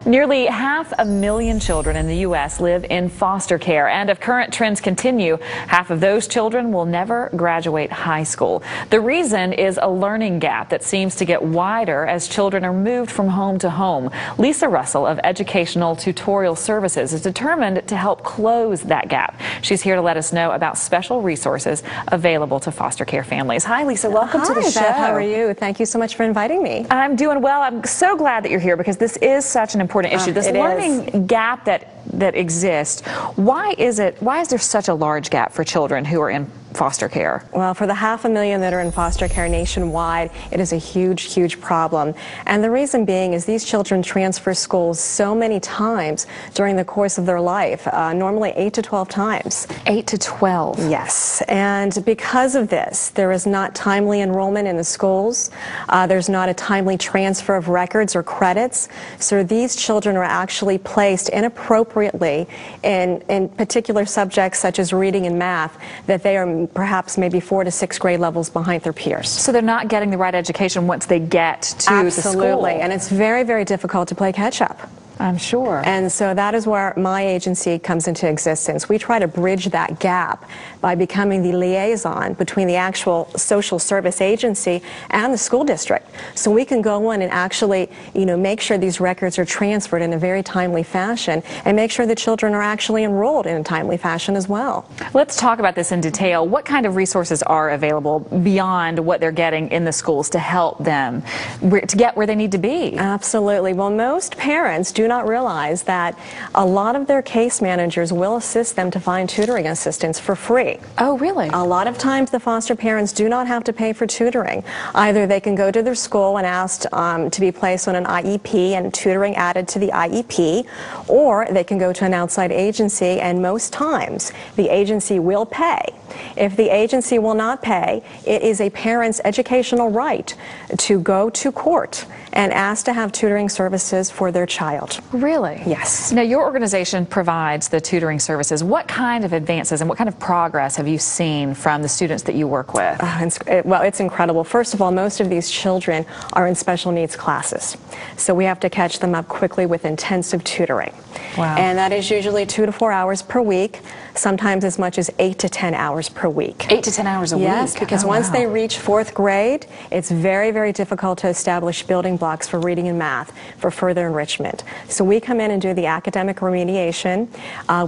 Nearly 500,000 children in the U.S. live in foster care, and if current trends continue, half of those children will never graduate high school. The reason is a learning gap that seems to get wider as children are moved from home to home. Lisa Russell of Educational Tutorial Services is determined to help close that gap. She's here to let us know about special resources available to foster care families. Hi, Lisa. Welcome to the show. Beth, how are you? Thank you so much for inviting me. I'm doing well. I'm so glad that you're here because this is such an important issue. This learning gap that exists. Why is there such a large gap for children who are in foster care? Well, for the 500,000 that are in foster care nationwide, it is a huge problem. And the reason being is these children transfer schools so many times during the course of their life, normally 8 to 12 times. 8 to 12? Yes. And because of this, there is not timely enrollment in the schools. There's not a timely transfer of records or credits. So these children are actually placed inappropriately in particular subjects such as reading and math that they are perhaps maybe 4 to 6 grade levels behind their peers. So they're not getting the right education once they get to the school. Absolutely, and it's very difficult to play catch up. I'm sure. And so that is where my agency comes into existence. We try to bridge that gap by becoming the liaison between the actual social service agency and the school district. So we can go in and actually, make sure these records are transferred in a very timely fashion and make sure the children are actually enrolled in a timely fashion as well. Let's talk about this in detail. What kind of resources are available beyond what they're getting in the schools to help them to get where they need to be? Absolutely. Well, most parents do not realize that a lot of their case managers will assist them to find tutoring assistance for free. Oh, really? A lot of times the foster parents do not have to pay for tutoring. Either they can go to their school and ask to be placed on an IEP and tutoring added to the IEP, or they can go to an outside agency, and most times the agency will pay. If the agency will not pay, it is a parent's educational right to go to court and ask to have tutoring services for their child. Really? Yes. Now, your organization provides the tutoring services. What kind of advances and what kind of progress have you seen from the students that you work with? Well, it's incredible. First of all, most of these children are in special needs classes. So we have to catch them up quickly with intensive tutoring. Wow. And that is usually 2 to 4 hours per week, sometimes as much as 8 to 10 hours per week. 8 to 10 hours a week? Yes, because once they reach 4th grade, it's very difficult to establish building blocks for reading and math for further enrichment. So we come in and do the academic remediation.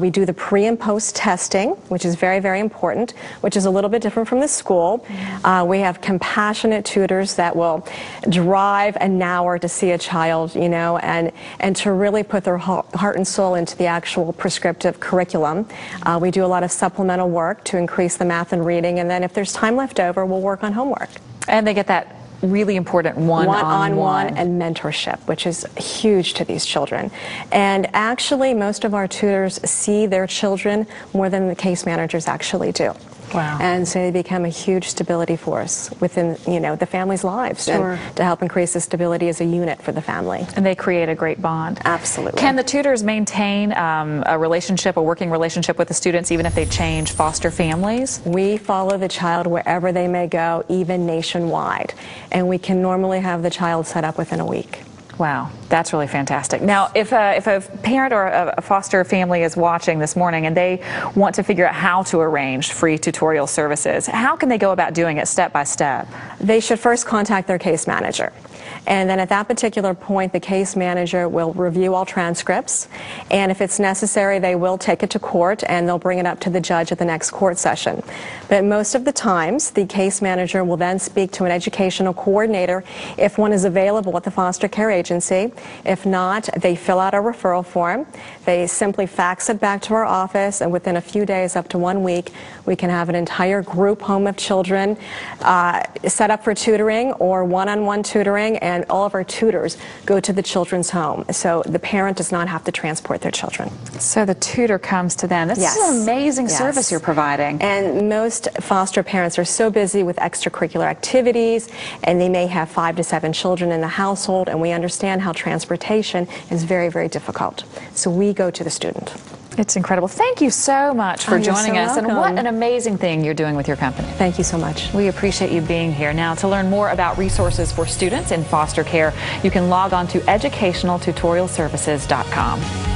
We do the pre and post testing, which is very important, which is a little bit different from the school. We have compassionate tutors that will drive an hour to see a child, and to really put their heart and soul into the actual prescriptive curriculum. We do a lot of supplemental work to increase the math and reading, and then if there's time left over, we'll work on homework. And they get that really important one-on-one and mentorship, which is huge to these children. And actually, most of our tutors see their children more than the case managers actually do. Wow. And so they become a huge stability force within, the family's lives, Sure. and to help increase the stability as a unit for the family. And they create a great bond. Absolutely. Can the tutors maintain a working relationship with the students even if they change foster families? We follow the child wherever they may go, even nationwide. And we can normally have the child set up within a week. Wow, that's really fantastic. Now, if a parent or a foster family is watching this morning and they want to figure out how to arrange free tutorial services, how can they go about doing it step by step? They should first contact their case manager. And then at that particular point, the case manager will review all transcripts, and if it's necessary, they will take it to court and they'll bring it up to the judge at the next court session. But most of the times, the case manager will then speak to an educational coordinator if one is available at the foster care agency. If not, they fill out a referral form. They simply fax it back to our office, and within a few days, up to 1 week, we can have an entire group home of children set up for tutoring or one-on-one tutoring, and all of our tutors go to the children's home. So the parent does not have to transport their children. So the tutor comes to them. This is an amazing service you're providing. And most foster parents are so busy with extracurricular activities, and they may have 5 to 7 children in the household, and we understand understand how transportation is very, very difficult. So we go to the student. It's incredible. Thank you so much for joining us. Welcome. And what an amazing thing you're doing with your company. Thank you so much. We appreciate you being here. Now, to learn more about resources for students in foster care, you can log on to educationaltutorialservices.com.